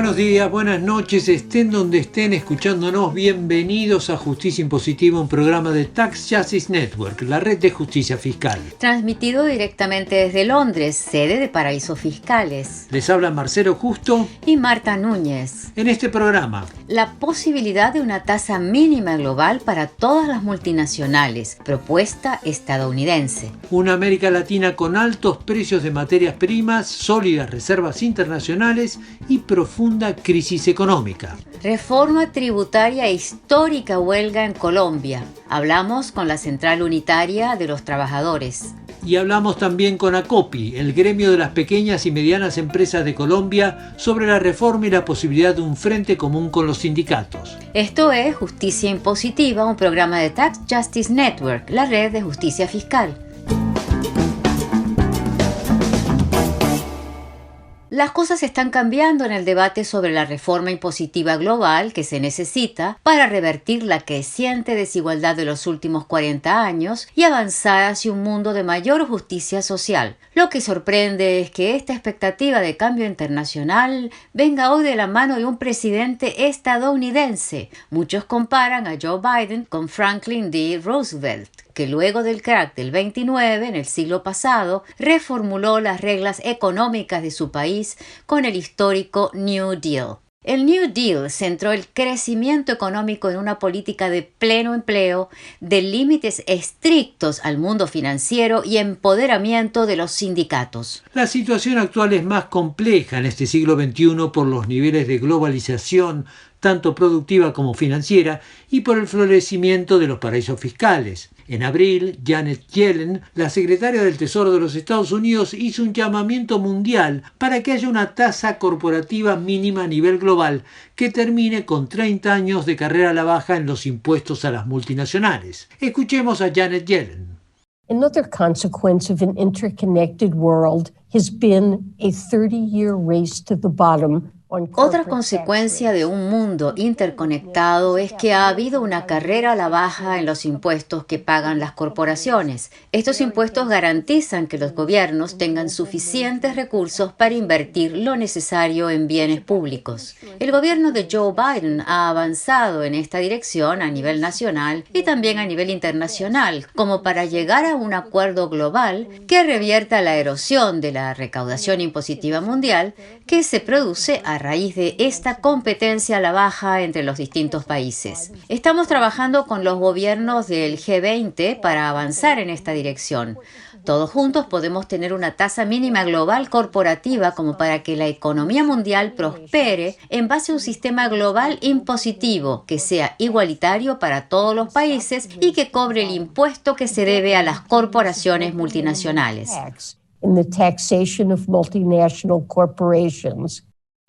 Buenos días, buenas noches, estén donde estén escuchándonos, bienvenidos a Justicia Impositiva, un programa de Tax Justice Network, la red de justicia fiscal. Transmitido directamente desde Londres, sede de paraísos fiscales. Les habla Marcelo Justo y Marta Núñez. En este programa, la posibilidad de una tasa mínima global para todas las multinacionales, propuesta estadounidense. Una América Latina con altos precios de materias primas, sólidas reservas internacionales y profunda crisis económica. Reforma tributaria e histórica huelga en Colombia. Hablamos con la Central Unitaria de los Trabajadores. Y hablamos también con ACOPI, el gremio de las pequeñas y medianas empresas de Colombia, sobre la reforma y la posibilidad de un frente común con los sindicatos. Esto es Justicia Impositiva, un programa de Tax Justice Network, la red de justicia fiscal. Las cosas están cambiando en el debate sobre la reforma impositiva global que se necesita para revertir la creciente desigualdad de los últimos 40 años y avanzar hacia un mundo de mayor justicia social. Lo que sorprende es que esta expectativa de cambio internacional venga hoy de la mano de un presidente estadounidense. Muchos comparan a Joe Biden con Franklin D. Roosevelt, que luego del crack del 29 en el siglo pasado, reformuló las reglas económicas de su país con el histórico New Deal. El New Deal centró el crecimiento económico en una política de pleno empleo, de límites estrictos al mundo financiero y empoderamiento de los sindicatos. La situación actual es más compleja en este siglo XXI por los niveles de globalización, tanto productiva como financiera, y por el florecimiento de los paraísos fiscales. En abril, Janet Yellen, la secretaria del Tesoro de los Estados Unidos, hizo un llamamiento mundial para que haya una tasa corporativa mínima a nivel global que termine con 30 años de carrera a la baja en los impuestos a las multinacionales. Escuchemos a Janet Yellen. Another consequence of an interconnected world has been a 30-year race to the bottom. Otra consecuencia de un mundo interconectado es que ha habido una carrera a la baja en los impuestos que pagan las corporaciones. Estos impuestos garantizan que los gobiernos tengan suficientes recursos para invertir lo necesario en bienes públicos. El gobierno de Joe Biden ha avanzado en esta dirección a nivel nacional y también a nivel internacional, como para llegar a un acuerdo global que revierta la erosión de la recaudación impositiva mundial que se produce a raíz de esta competencia a la baja entre los distintos países. Estamos trabajando con los gobiernos del G20 para avanzar en esta dirección. Todos juntos podemos tener una tasa mínima global corporativa como para que la economía mundial prospere en base a un sistema global impositivo que sea igualitario para todos los países y que cobre el impuesto que se debe a las corporaciones multinacionales. In the taxation of multinational corporations.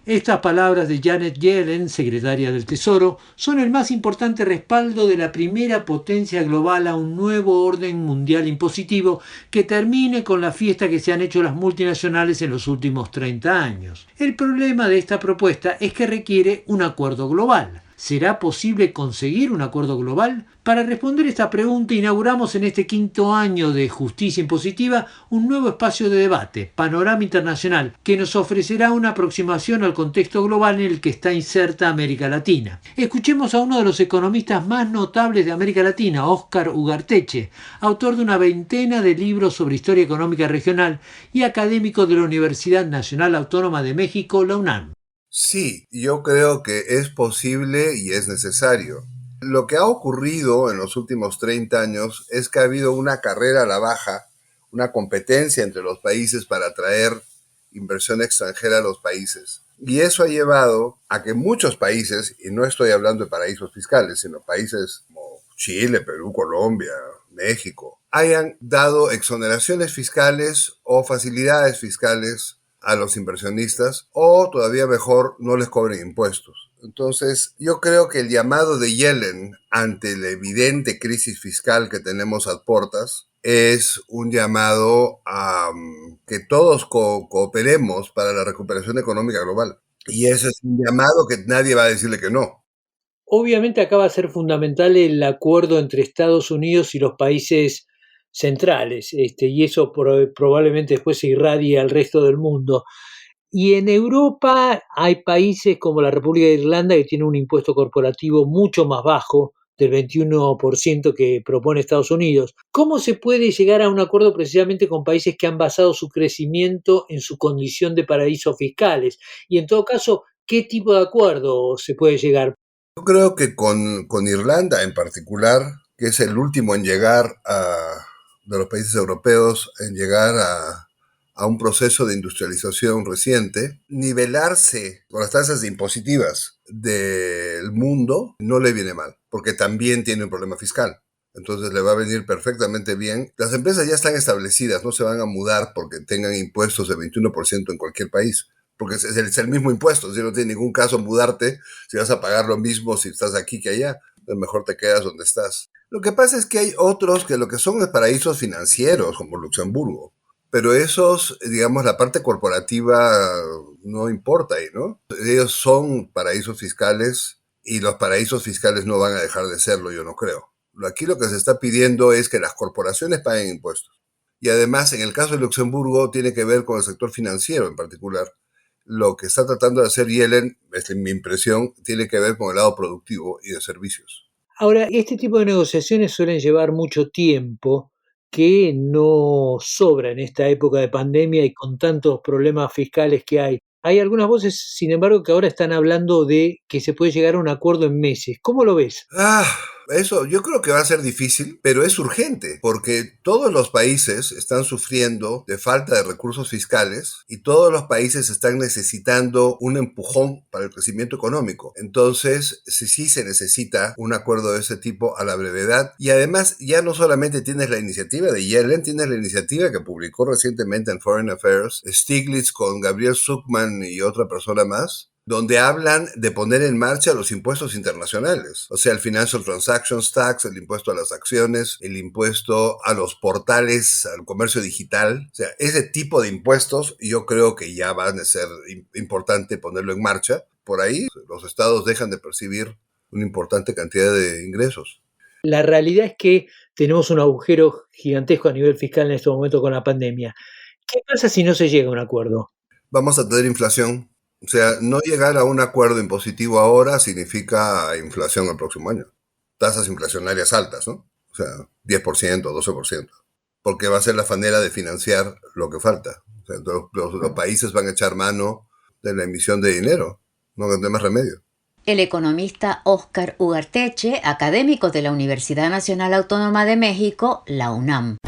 Estas palabras de Janet Yellen, secretaria del Tesoro, son el más importante respaldo de la primera potencia global a un nuevo orden mundial impositivo que termine con la fiesta que se han hecho las multinacionales en los últimos 30 años. El problema de esta propuesta es que requiere un acuerdo global. ¿Será posible conseguir un acuerdo global? Para responder esta pregunta inauguramos en este 5º año de Justicia Impositiva un nuevo espacio de debate, Panorama Internacional, que nos ofrecerá una aproximación al contexto global en el que está inserta América Latina. Escuchemos a uno de los economistas más notables de América Latina, Óscar Ugarteche, autor de una veintena de libros sobre historia económica regional y académico de la Universidad Nacional Autónoma de México, la UNAM. Sí, yo creo que es posible y es necesario. Lo que ha ocurrido en los últimos 30 años es que ha habido una carrera a la baja, una competencia entre los países para atraer inversión extranjera a los países. Y eso ha llevado a que muchos países, y no estoy hablando de paraísos fiscales, sino países como Chile, Perú, Colombia, México, hayan dado exoneraciones fiscales o facilidades fiscales a los inversionistas, o todavía mejor, no les cobren impuestos. Entonces, yo creo que el llamado de Yellen ante la evidente crisis fiscal que tenemos a puertas es un llamado a que todos cooperemos para la recuperación económica global. Y ese es un llamado que nadie va a decirle que no. Obviamente acá va a ser fundamental el acuerdo entre Estados Unidos y los países centrales, y eso probablemente después se irradie al resto del mundo. Y en Europa hay países como la República de Irlanda que tienen un impuesto corporativo mucho más bajo del 21% que propone Estados Unidos. ¿Cómo se puede llegar a un acuerdo precisamente con países que han basado su crecimiento en su condición de paraísos fiscales? Y en todo caso, ¿qué tipo de acuerdo se puede llegar? Yo creo que con Irlanda en particular, que es el último en llegar de los países europeos, en llegar a un proceso de industrialización reciente, nivelarse con las tasas impositivas del mundo no le viene mal, porque también tiene un problema fiscal. Entonces le va a venir perfectamente bien. Las empresas ya están establecidas, no se van a mudar porque tengan impuestos de 21% en cualquier país, porque es el mismo impuesto, si no tiene ningún caso mudarte, si vas a pagar lo mismo si estás aquí que allá, mejor te quedas donde estás. Lo que pasa es que hay otros que lo que son paraísos financieros, como Luxemburgo, pero esos, digamos, la parte corporativa no importa ahí, ¿no? Ellos son paraísos fiscales y los paraísos fiscales no van a dejar de serlo, yo no creo. Aquí lo que se está pidiendo es que las corporaciones paguen impuestos. Y además, en el caso de Luxemburgo, tiene que ver con el sector financiero en particular. Lo que está tratando de hacer Yellen, es mi impresión, tiene que ver con el lado productivo y de servicios. Ahora, este tipo de negociaciones suelen llevar mucho tiempo, que no sobra en esta época de pandemia y con tantos problemas fiscales que hay. Hay algunas voces, sin embargo, que ahora están hablando de que se puede llegar a un acuerdo en meses. ¿Cómo lo ves? Eso yo creo que va a ser difícil, pero es urgente, porque todos los países están sufriendo de falta de recursos fiscales y todos los países están necesitando un empujón para el crecimiento económico. Entonces, sí se necesita un acuerdo de ese tipo a la brevedad. Y además, ya no solamente tienes la iniciativa de Yellen, tienes la iniciativa que publicó recientemente en Foreign Affairs Stiglitz con Gabriel Zuckman y otra persona más, donde hablan de poner en marcha los impuestos internacionales. O sea, el Financial Transactions Tax, el impuesto a las acciones, el impuesto a los portales, al comercio digital. O sea, ese tipo de impuestos yo creo que ya van a ser importante ponerlo en marcha. Por ahí los estados dejan de percibir una importante cantidad de ingresos. La realidad es que tenemos un agujero gigantesco a nivel fiscal en este momento con la pandemia. ¿Qué pasa si no se llega a un acuerdo? Vamos a tener inflación. O sea, no llegar a un acuerdo impositivo ahora significa inflación el próximo año. Tasas inflacionarias altas, ¿no? O sea, 10%, 12%. Porque va a ser la manera de financiar lo que falta. O sea, los países van a echar mano de la emisión de dinero. No hay más remedio. El economista Óscar Ugarteche, académico de la Universidad Nacional Autónoma de México, la UNAM.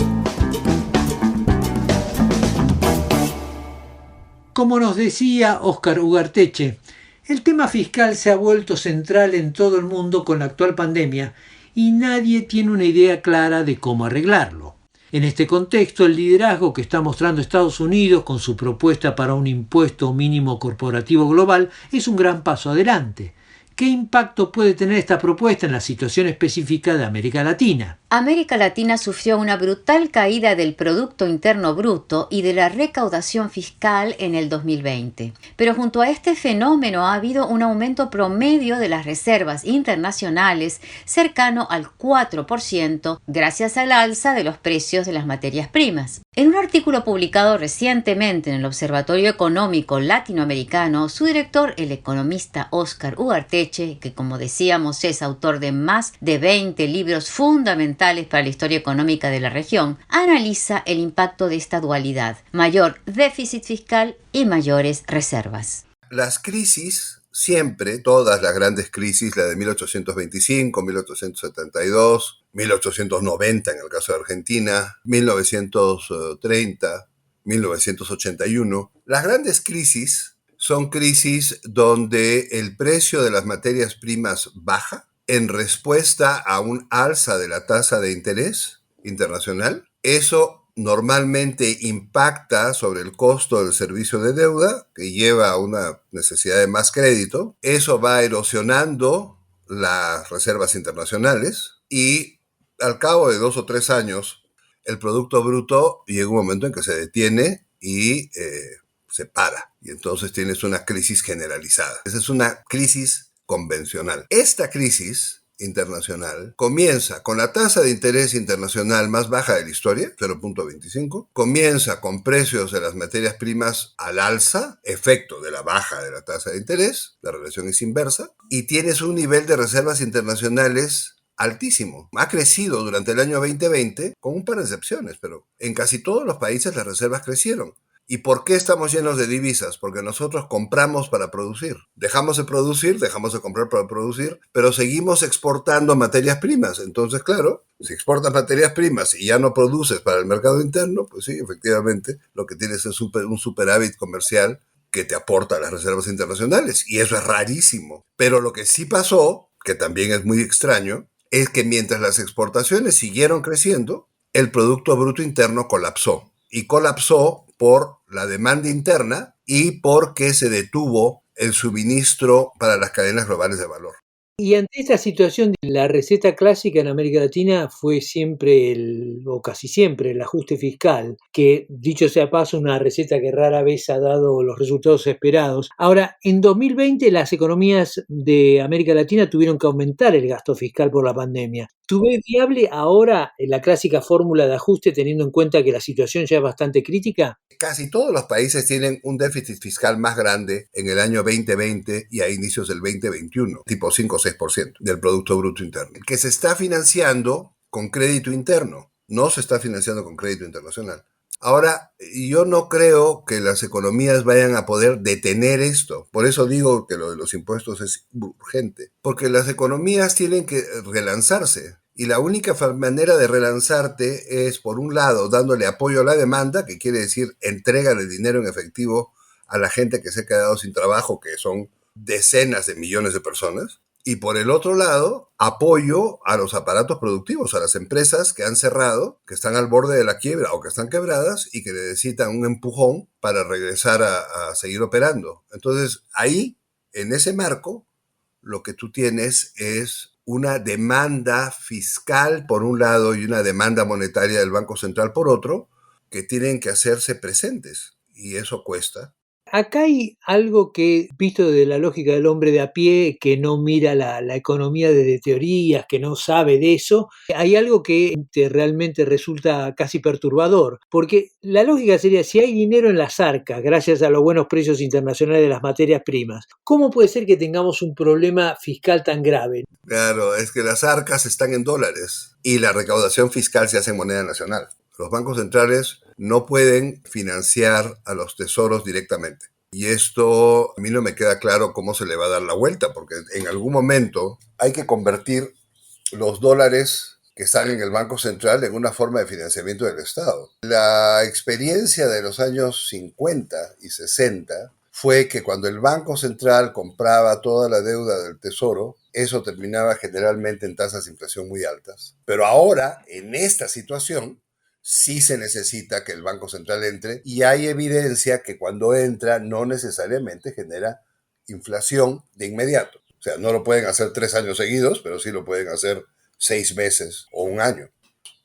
Como nos decía Óscar Ugarteche, el tema fiscal se ha vuelto central en todo el mundo con la actual pandemia y nadie tiene una idea clara de cómo arreglarlo. En este contexto, el liderazgo que está mostrando Estados Unidos con su propuesta para un impuesto mínimo corporativo global es un gran paso adelante. ¿Qué impacto puede tener esta propuesta en la situación específica de América Latina? América Latina sufrió una brutal caída del Producto Interno Bruto y de la recaudación fiscal en el 2020. Pero junto a este fenómeno ha habido un aumento promedio de las reservas internacionales cercano al 4% gracias al alza de los precios de las materias primas. En un artículo publicado recientemente en el Observatorio Económico Latinoamericano, su director, el economista Óscar Ugarteche, que como decíamos es autor de más de 20 libros fundamentales para la historia económica de la región, analiza el impacto de esta dualidad: mayor déficit fiscal y mayores reservas. Las crisis, siempre, todas las grandes crisis, la de 1825, 1872, 1890 en el caso de Argentina, 1930, 1981, las grandes crisis son crisis donde el precio de las materias primas baja en respuesta a un alza de la tasa de interés internacional. Eso normalmente impacta sobre el costo del servicio de deuda, que lleva a una necesidad de más crédito. Eso va erosionando las reservas internacionales y al cabo de 2 o 3 años, el Producto Bruto llega un momento en que se detiene y se para. Y entonces tienes una crisis generalizada. Esa es una crisis convencional. Esta crisis internacional comienza con la tasa de interés internacional más baja de la historia, 0.25, comienza con precios de las materias primas al alza, efecto de la baja de la tasa de interés, la relación es inversa, y tienes un nivel de reservas internacionales altísimo. Ha crecido durante el año 2020, con un par de excepciones, pero en casi todos los países las reservas crecieron. ¿Y por qué estamos llenos de divisas? Porque nosotros compramos para producir. Dejamos de producir, dejamos de comprar para producir, pero seguimos exportando materias primas. Entonces, claro, si exportas materias primas y ya no produces para el mercado interno, pues sí, efectivamente, lo que tienes es un superávit comercial que te aporta a las reservas internacionales. Y eso es rarísimo. Pero lo que sí pasó, que también es muy extraño, es que mientras las exportaciones siguieron creciendo, el Producto Bruto Interno colapsó. Y colapsó por la demanda interna y porque se detuvo el suministro para las cadenas globales de valor. Y ante esta situación, la receta clásica en América Latina fue siempre, o casi siempre, el ajuste fiscal, que dicho sea paso, una receta que rara vez ha dado los resultados esperados. Ahora, en 2020 las economías de América Latina tuvieron que aumentar el gasto fiscal por la pandemia. ¿Tú ves viable ahora la clásica fórmula de ajuste teniendo en cuenta que la situación ya es bastante crítica? Casi todos los países tienen un déficit fiscal más grande en el año 2020 y a inicios del 2021, tipo 5 o 6% del Producto Bruto Interno, que se está financiando con crédito interno, no se está financiando con crédito internacional. Ahora, yo no creo que las economías vayan a poder detener esto. Por eso digo que lo de los impuestos es urgente, porque las economías tienen que relanzarse. Y la única manera de relanzarte es, por un lado, dándole apoyo a la demanda, que quiere decir entrega de dinero en efectivo a la gente que se ha quedado sin trabajo, que son decenas de millones de personas. Y por el otro lado, apoyo a los aparatos productivos, a las empresas que han cerrado, que están al borde de la quiebra o que están quebradas y que necesitan un empujón para regresar a seguir operando. Entonces, ahí, en ese marco, lo que tú tienes es una demanda fiscal por un lado y una demanda monetaria del Banco Central por otro, que tienen que hacerse presentes. Y eso cuesta. Acá hay algo que, visto de la lógica del hombre de a pie, que no mira la economía desde teorías, que no sabe de eso, hay algo que realmente resulta casi perturbador, porque la lógica sería, si hay dinero en las arcas, gracias a los buenos precios internacionales de las materias primas, ¿cómo puede ser que tengamos un problema fiscal tan grave? Claro, es que las arcas están en dólares y la recaudación fiscal se hace en moneda nacional. Los bancos centrales no pueden financiar a los tesoros directamente. Y esto a mí no me queda claro cómo se le va a dar la vuelta, porque en algún momento hay que convertir los dólares que están en el Banco Central en una forma de financiamiento del Estado. La experiencia de los años 50 y 60 fue que cuando el Banco Central compraba toda la deuda del Tesoro, eso terminaba generalmente en tasas de inflación muy altas. Pero ahora, en esta situación, sí se necesita que el Banco Central entre y hay evidencia que cuando entra no necesariamente genera inflación de inmediato. O sea, no lo pueden hacer 3 años seguidos, pero sí lo pueden hacer 6 meses o un año.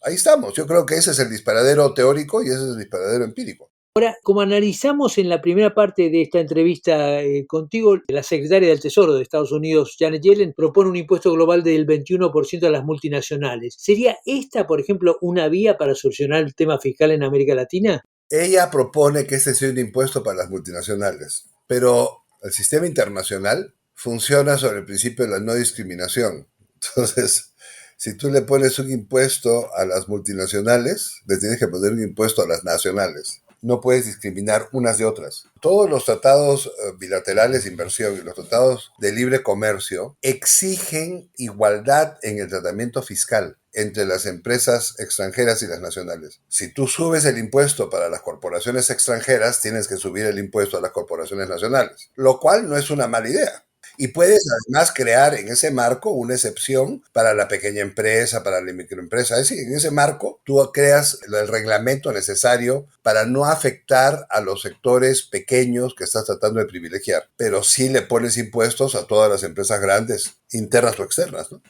Ahí estamos. Yo creo que ese es el disparadero teórico y ese es el disparadero empírico. Ahora, como analizamos en la primera parte de esta entrevista contigo, la secretaria del Tesoro de Estados Unidos, Janet Yellen, propone un impuesto global del 21% a las multinacionales. ¿Sería esta, por ejemplo, una vía para solucionar el tema fiscal en América Latina? Ella propone que este sea un impuesto para las multinacionales, pero el sistema internacional funciona sobre el principio de la no discriminación. Entonces, si tú le pones un impuesto a las multinacionales, le tienes que poner un impuesto a las nacionales. No puedes discriminar unas de otras. Todos los tratados bilaterales de inversión y los tratados de libre comercio exigen igualdad en el tratamiento fiscal entre las empresas extranjeras y las nacionales. Si tú subes el impuesto para las corporaciones extranjeras, tienes que subir el impuesto a las corporaciones nacionales, lo cual no es una mala idea. Y puedes además crear en ese marco una excepción para la pequeña empresa, para la microempresa. Es decir, en ese marco tú creas el reglamento necesario para no afectar a los sectores pequeños que estás tratando de privilegiar. Pero sí le pones impuestos a todas las empresas grandes, internas o externas, ¿no?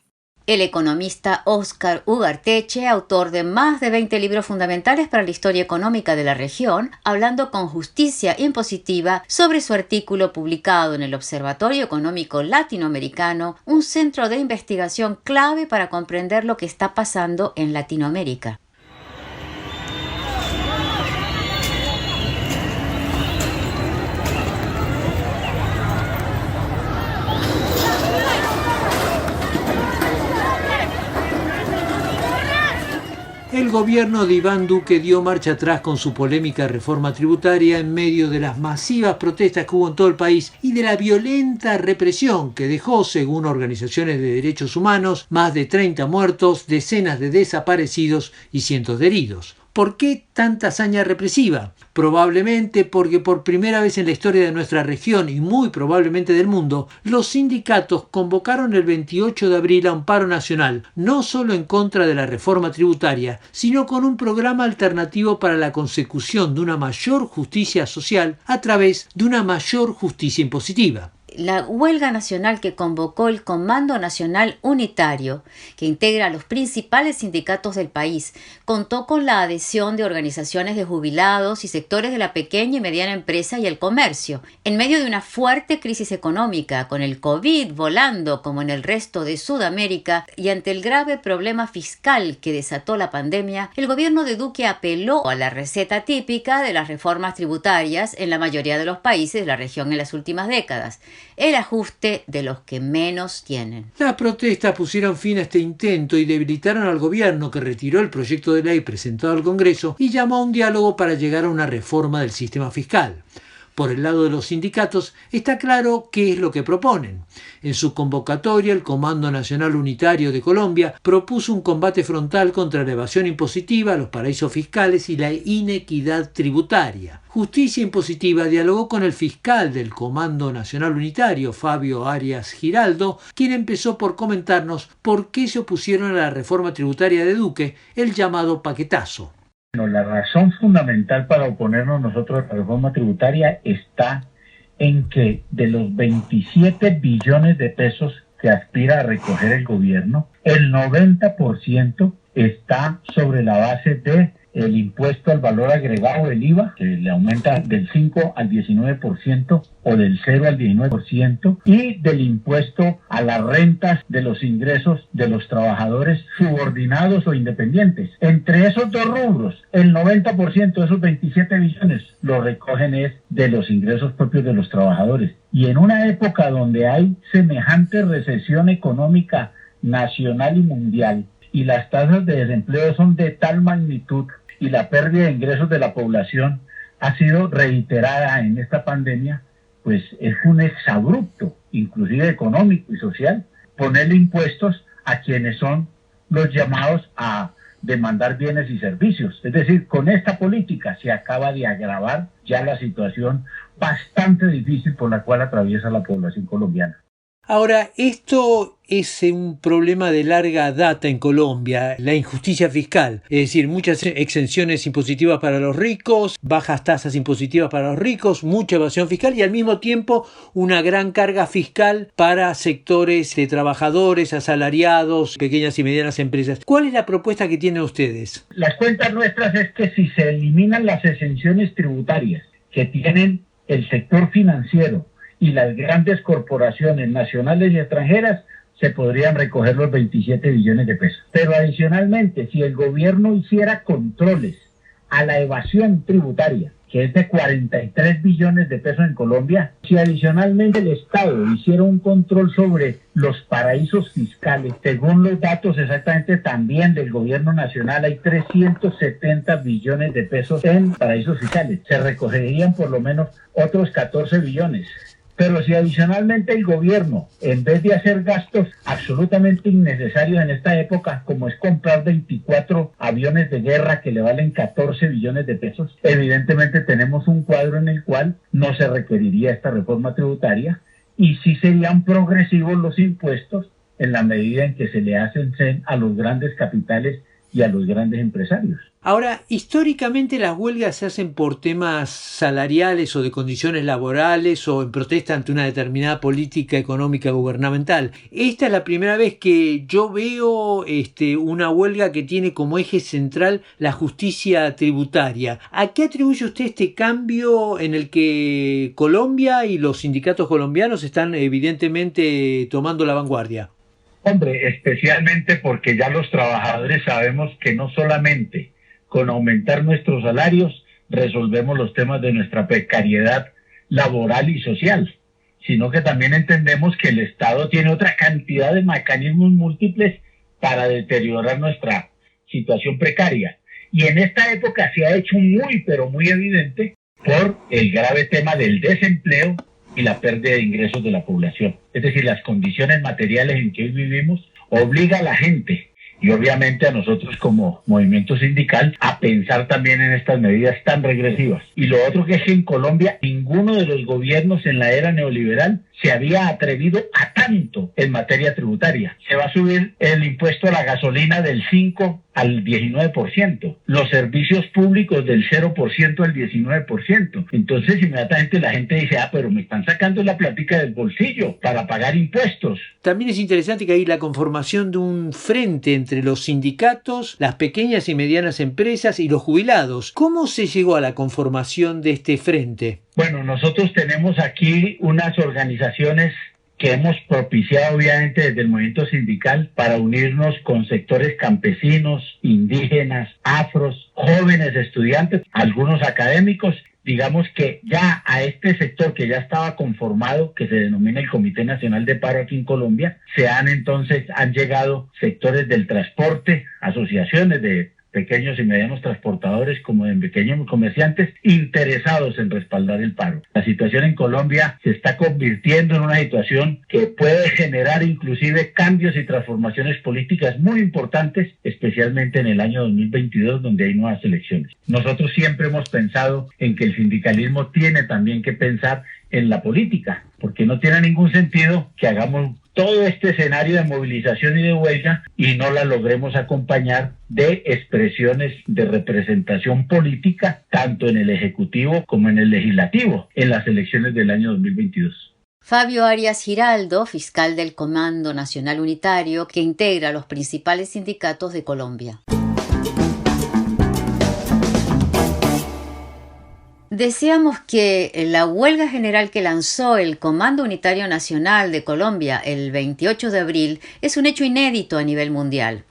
El economista Óscar Ugarteche, autor de más de 20 libros fundamentales para la historia económica de la región, hablando con Justicia Impositiva sobre su artículo publicado en el Observatorio Económico Latinoamericano, un centro de investigación clave para comprender lo que está pasando en Latinoamérica. El gobierno de Iván Duque dio marcha atrás con su polémica reforma tributaria en medio de las masivas protestas que hubo en todo el país y de la violenta represión que dejó, según organizaciones de derechos humanos, más de 30 muertos, decenas de desaparecidos y cientos de heridos. ¿Por qué tanta hazaña represiva? Probablemente porque por primera vez en la historia de nuestra región y muy probablemente del mundo, los sindicatos convocaron el 28 de abril a un paro nacional, no solo en contra de la reforma tributaria, sino con un programa alternativo para la consecución de una mayor justicia social a través de una mayor justicia impositiva. La huelga nacional que convocó el Comando Nacional Unitario, que integra a los principales sindicatos del país, contó con la adhesión de organizaciones de jubilados y sectores de la pequeña y mediana empresa y el comercio. En medio de una fuerte crisis económica, con el COVID volando como en el resto de Sudamérica y ante el grave problema fiscal que desató la pandemia, el gobierno de Duque apeló a la receta típica de las reformas tributarias en la mayoría de los países de la región en las últimas décadas: el ajuste de los que menos tienen. Las protestas pusieron fin a este intento y debilitaron al gobierno, que retiró el proyecto de ley presentado al Congreso y llamó a un diálogo para llegar a una reforma del sistema fiscal. Por el lado de los sindicatos está claro qué es lo que proponen. En su convocatoria, el Comando Nacional Unitario de Colombia propuso un combate frontal contra la evasión impositiva, los paraísos fiscales y la inequidad tributaria. Justicia Impositiva dialogó con el fiscal del Comando Nacional Unitario, Fabio Arias Giraldo, quien empezó por comentarnos por qué se opusieron a la reforma tributaria de Duque, el llamado paquetazo. Bueno, la razón fundamental para oponernos nosotros a la reforma tributaria está en que de los 27 billones de pesos que aspira a recoger el gobierno, el 90% está sobre la base de el impuesto al valor agregado del IVA, que le aumenta del 5 al 19% o del 0 al 19%, y del impuesto a las rentas de los ingresos de los trabajadores subordinados o independientes. Entre esos dos rubros, el 90% de esos 27 billones lo recogen es de los ingresos propios de los trabajadores. Y en una época donde hay semejante recesión económica nacional y mundial, y las tasas de desempleo son de tal magnitud, y la pérdida de ingresos de la población ha sido reiterada en esta pandemia, pues es un exabrupto, inclusive económico y social, ponerle impuestos a quienes son los llamados a demandar bienes y servicios. Es decir, con esta política se acaba de agravar ya la situación bastante difícil por la cual atraviesa la población colombiana. Ahora, esto es un problema de larga data en Colombia, la injusticia fiscal, es decir, muchas exenciones impositivas para los ricos, bajas tasas impositivas para los ricos, mucha evasión fiscal y al mismo tiempo una gran carga fiscal para sectores de trabajadores, asalariados, pequeñas y medianas empresas. ¿Cuál es la propuesta que tienen ustedes? Las cuentas nuestras es que si se eliminan las exenciones tributarias que tienen el sector financiero y las grandes corporaciones nacionales y extranjeras, se podrían recoger los 27 billones de pesos. Pero adicionalmente, si el gobierno hiciera controles a la evasión tributaria, que es de 43 billones de pesos en Colombia, si adicionalmente el Estado hiciera un control sobre los paraísos fiscales, según los datos exactamente también del gobierno nacional, hay 370 billones de pesos en paraísos fiscales. Se recogerían por lo menos otros 14 billones. Pero si adicionalmente el gobierno, en vez de hacer gastos absolutamente innecesarios en esta época, como es comprar 24 aviones de guerra que le valen 14 billones de pesos, evidentemente tenemos un cuadro en el cual no se requeriría esta reforma tributaria y sí serían progresivos los impuestos en la medida en que se le hacen a los grandes capitales y a los grandes empresarios. Ahora, históricamente las huelgas se hacen por temas salariales o de condiciones laborales o en protesta ante una determinada política económica gubernamental. Esta es la primera vez que yo veo una huelga que tiene como eje central la justicia tributaria. ¿A qué atribuye usted este cambio en el que Colombia y los sindicatos colombianos están evidentemente tomando la vanguardia? Hombre, especialmente porque ya los trabajadores sabemos que no solamente con aumentar nuestros salarios resolvemos los temas de nuestra precariedad laboral y social, sino que también entendemos que el Estado tiene otra cantidad de mecanismos múltiples para deteriorar nuestra situación precaria. Y en esta época se ha hecho muy, pero muy evidente por el grave tema del desempleo y la pérdida de ingresos de la población. Es decir, las condiciones materiales en que hoy vivimos obliga a la gente y obviamente a nosotros como movimiento sindical a pensar también en estas medidas tan regresivas. Y lo otro que es que en Colombia ninguno de los gobiernos en la era neoliberal se había atrevido a tanto en materia tributaria. Se va a subir el impuesto a la gasolina del 5 al 19%, los servicios públicos del 0% al 19%. Entonces inmediatamente la gente dice, pero me están sacando la plática del bolsillo para pagar impuestos. También es interesante que hay la conformación de un frente entre los sindicatos, las pequeñas y medianas empresas y los jubilados. ¿Cómo se llegó a la conformación de este frente? Bueno, nosotros tenemos aquí unas organizaciones que hemos propiciado obviamente desde el movimiento sindical para unirnos con sectores campesinos, indígenas, afros, jóvenes estudiantes, algunos académicos. Digamos que ya a este sector que ya estaba conformado, que se denomina el Comité Nacional de Paro aquí en Colombia, han llegado sectores del transporte, asociaciones de pequeños y medianos transportadores como de pequeños comerciantes interesados en respaldar el paro. La situación en Colombia se está convirtiendo en una situación que puede generar inclusive cambios y transformaciones políticas muy importantes, especialmente en el año 2022 donde hay nuevas elecciones. Nosotros siempre hemos pensado en que el sindicalismo tiene también que pensar en la política, porque no tiene ningún sentido que hagamos todo este escenario de movilización y de huelga y no la logremos acompañar de expresiones de representación política, tanto en el Ejecutivo como en el Legislativo, en las elecciones del año 2022. Fabio Arias Giraldo, fiscal del Comando Nacional Unitario, que integra los principales sindicatos de Colombia. Deseamos que la huelga general que lanzó el Comando Unitario Nacional de Colombia el 28 de abril es un hecho inédito a nivel mundial.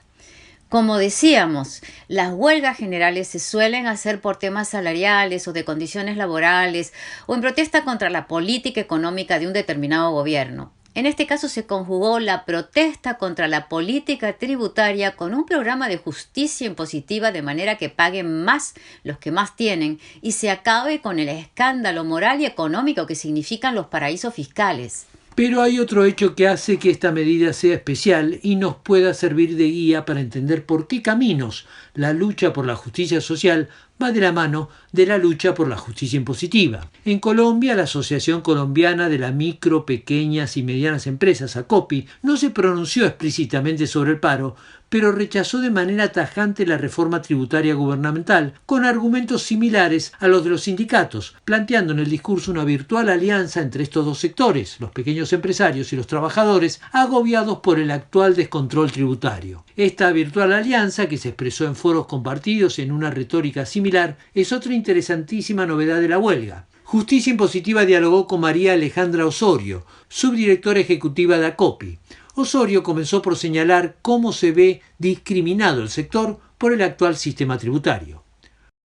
Como decíamos, las huelgas generales se suelen hacer por temas salariales o de condiciones laborales o en protesta contra la política económica de un determinado gobierno. En este caso se conjugó la protesta contra la política tributaria con un programa de justicia impositiva de manera que paguen más los que más tienen y se acabe con el escándalo moral y económico que significan los paraísos fiscales. Pero hay otro hecho que hace que esta medida sea especial y nos pueda servir de guía para entender por qué caminos la lucha por la justicia social va de la mano de la lucha por la justicia impositiva. En Colombia, la Asociación Colombiana de las Micro, Pequeñas y Medianas Empresas, ACOPI, no se pronunció explícitamente sobre el paro, pero rechazó de manera tajante la reforma tributaria gubernamental, con argumentos similares a los de los sindicatos, planteando en el discurso una virtual alianza entre estos dos sectores, los pequeños empresarios y los trabajadores, agobiados por el actual descontrol tributario. Esta virtual alianza, que se expresó en foros compartidos en una retórica similar, es otra interesantísima novedad de la huelga. Justicia Impositiva dialogó con María Alejandra Osorio, subdirectora ejecutiva de ACOPI. Osorio comenzó por señalar cómo se ve discriminado el sector por el actual sistema tributario.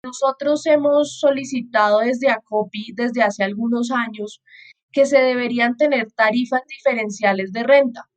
Nosotros hemos solicitado desde ACOPI desde hace algunos años que se deberían tener tarifas diferenciales de renta.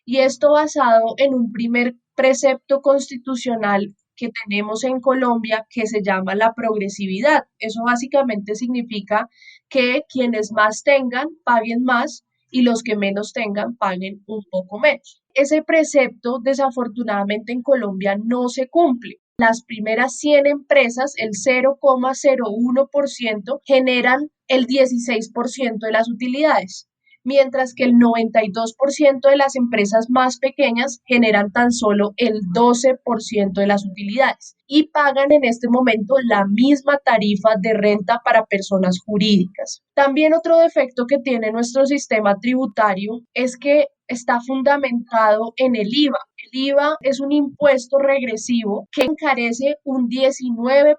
Y esto basado en un primer precepto constitucional que tenemos en Colombia que se llama la progresividad. Eso básicamente significa que quienes más tengan paguen más y los que menos tengan paguen un poco menos. Ese precepto desafortunadamente en Colombia no se cumple. Las primeras 100 empresas, el 0,01%, generan el 16% de las utilidades, mientras que el 92% de las empresas más pequeñas generan tan solo el 12% de las utilidades y pagan en este momento la misma tarifa de renta para personas jurídicas. También otro defecto que tiene nuestro sistema tributario es que está fundamentado en el IVA. El IVA es un impuesto regresivo que encarece un 19%,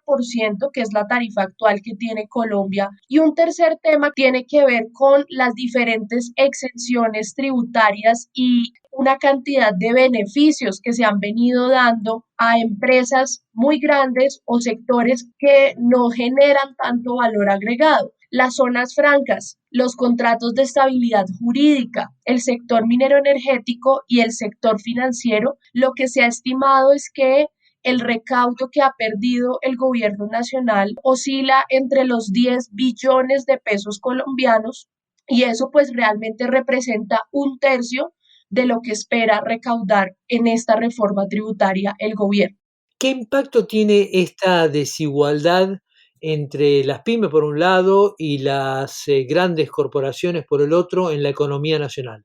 que es la tarifa actual que tiene Colombia. Y un tercer tema tiene que ver con las diferentes exenciones tributarias y una cantidad de beneficios que se han venido dando a empresas muy grandes o sectores que no generan tanto valor agregado. Las zonas francas, los contratos de estabilidad jurídica, el sector minero energético y el sector financiero, lo que se ha estimado es que el recaudo que ha perdido el gobierno nacional oscila entre los 10 billones de pesos colombianos y eso pues realmente representa un tercio de lo que espera recaudar en esta reforma tributaria el gobierno. ¿Qué impacto tiene esta desigualdad entre las pymes por un lado y las grandes corporaciones por el otro en la economía nacional?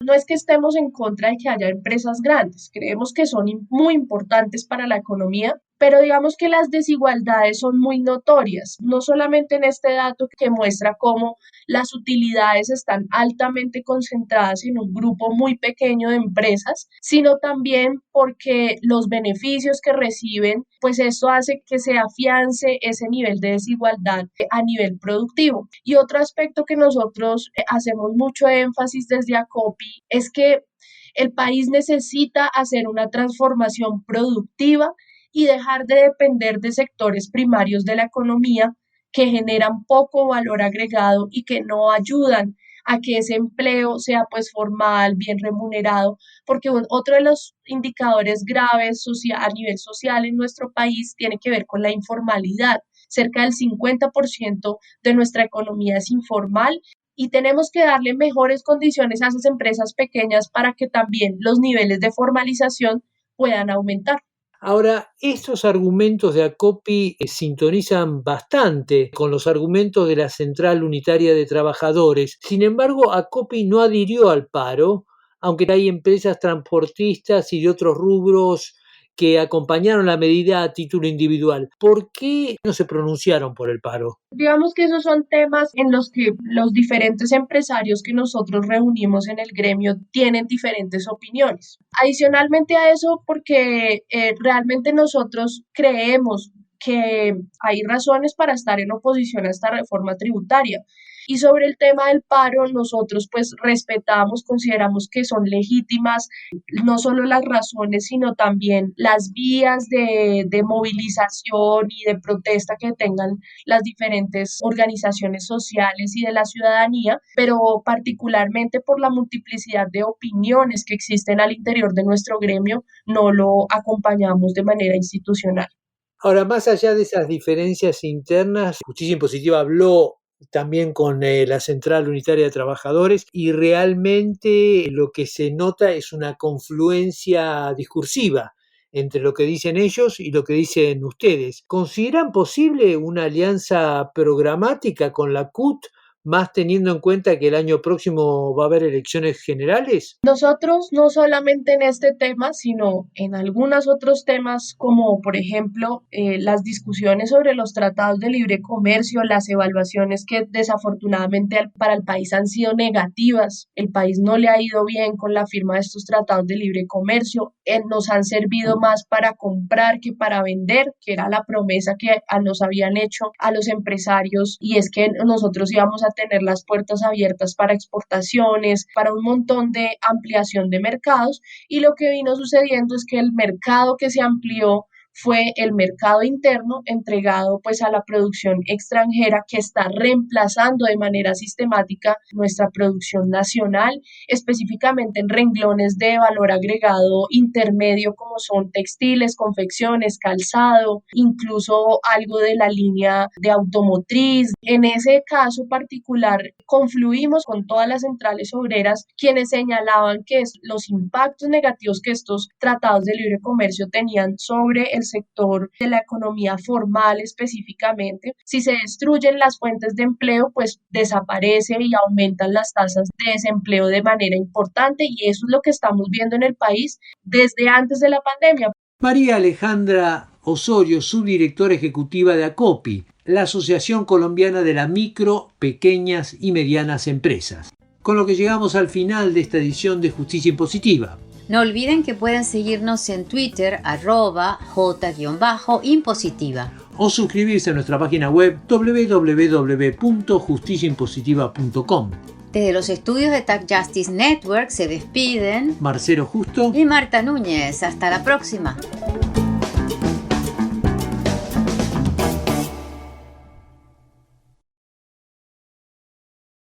No es que estemos en contra de que haya empresas grandes, creemos que son muy importantes para la economía, pero digamos que las desigualdades son muy notorias, no solamente en este dato que muestra cómo las utilidades están altamente concentradas en un grupo muy pequeño de empresas, sino también porque los beneficios que reciben, pues esto hace que se afiance ese nivel de desigualdad a nivel productivo. Y otro aspecto que nosotros hacemos mucho énfasis desde ACOPI es que el país necesita hacer una transformación productiva y dejar de depender de sectores primarios de la economía que generan poco valor agregado y que no ayudan a que ese empleo sea pues formal, bien remunerado, porque otro de los indicadores graves a nivel social en nuestro país tiene que ver con la informalidad. Cerca del 50% de nuestra economía es informal y tenemos que darle mejores condiciones a esas empresas pequeñas para que también los niveles de formalización puedan aumentar. Ahora, estos argumentos de ACOPI sintonizan bastante con los argumentos de la Central Unitaria de Trabajadores. Sin embargo, ACOPI no adhirió al paro, aunque hay empresas transportistas y de otros rubros que acompañaron la medida a título individual. ¿Por qué no se pronunciaron por el paro? Digamos que esos son temas en los que los diferentes empresarios que nosotros reunimos en el gremio tienen diferentes opiniones. Adicionalmente a eso, porque realmente nosotros creemos que hay razones para estar en oposición a esta reforma tributaria. Y sobre el tema del paro, nosotros pues respetamos, consideramos que son legítimas no solo las razones, sino también las vías de movilización y de protesta que tengan las diferentes organizaciones sociales y de la ciudadanía, pero particularmente por la multiplicidad de opiniones que existen al interior de nuestro gremio, no lo acompañamos de manera institucional. Ahora, más allá de esas diferencias internas, Justicia Impositiva habló también con la Central Unitaria de Trabajadores y realmente lo que se nota es una confluencia discursiva entre lo que dicen ellos y lo que dicen ustedes. ¿Consideran posible una alianza programática con la CUT, más teniendo en cuenta que el año próximo va a haber elecciones generales? Nosotros no solamente en este tema, sino en algunos otros temas, como por ejemplo las discusiones sobre los tratados de libre comercio, las evaluaciones que desafortunadamente para el país han sido negativas. El país no le ha ido bien con la firma de estos tratados de libre comercio. Nos han servido más para comprar que para vender, que era la promesa que nos habían hecho a los empresarios, y es que nosotros íbamos a tener las puertas abiertas para exportaciones, para un montón de ampliación de mercados, y lo que vino sucediendo es que el mercado que se amplió fue el mercado interno entregado pues a la producción extranjera que está reemplazando de manera sistemática nuestra producción nacional, específicamente en renglones de valor agregado intermedio como son textiles, confecciones, calzado, incluso algo de la línea de automotriz. En ese caso particular confluimos con todas las centrales obreras quienes señalaban que los impactos negativos que estos tratados de libre comercio tenían sobre el el sector de la economía formal específicamente. Si se destruyen las fuentes de empleo, pues desaparece y aumentan las tasas de desempleo de manera importante, y eso es lo que estamos viendo en el país desde antes de la pandemia. María Alejandra Osorio, subdirectora ejecutiva de ACOPI, la Asociación Colombiana de las Micro, Pequeñas y Medianas Empresas. Con lo que llegamos al final de esta edición de Justicia Impositiva. No olviden que pueden seguirnos en Twitter, @j_impositiva. O suscribirse a nuestra página web www.justiciaimpositiva.com. Desde los estudios de Tax Justice Network se despiden Marcelo Justo y Marta Núñez. Hasta la próxima.